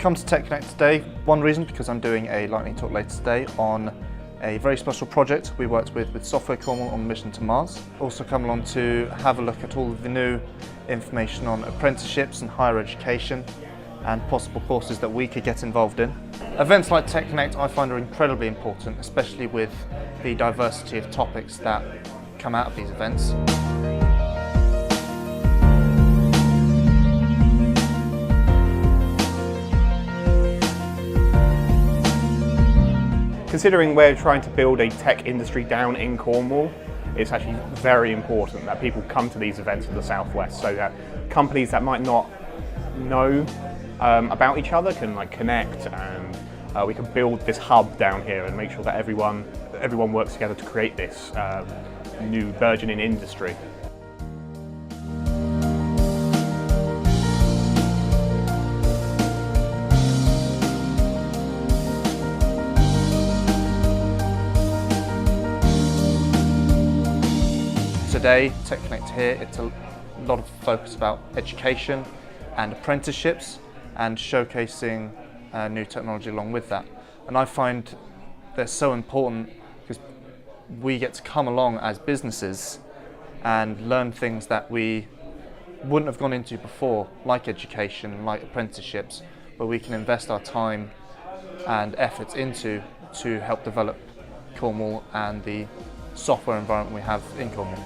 come to Tech Connect today, one reason because I'm doing a lightning talk later today on a very special project we worked with Software Cornwall on the mission to Mars. Also come along to have a look at all of the new information on apprenticeships and higher education and possible courses that we could get involved in. Events like Tech Connect I find are incredibly important, especially with the diversity of topics that come out of these events. Considering we're trying to build a tech industry down in Cornwall, it's actually very important that people come to these events in the southwest so that companies that might not know about each other can connect, and we can build this hub down here and make sure that everyone works together to create this new burgeoning industry. Today, Tech Connect here, it's a lot of focus about education and apprenticeships and showcasing new technology along with that. And I find they're so important because we get to come along as businesses and learn things that we wouldn't have gone into before, like education, like apprenticeships, where we can invest our time and efforts into to help develop Cornwall and the software environment we have in Cornwall.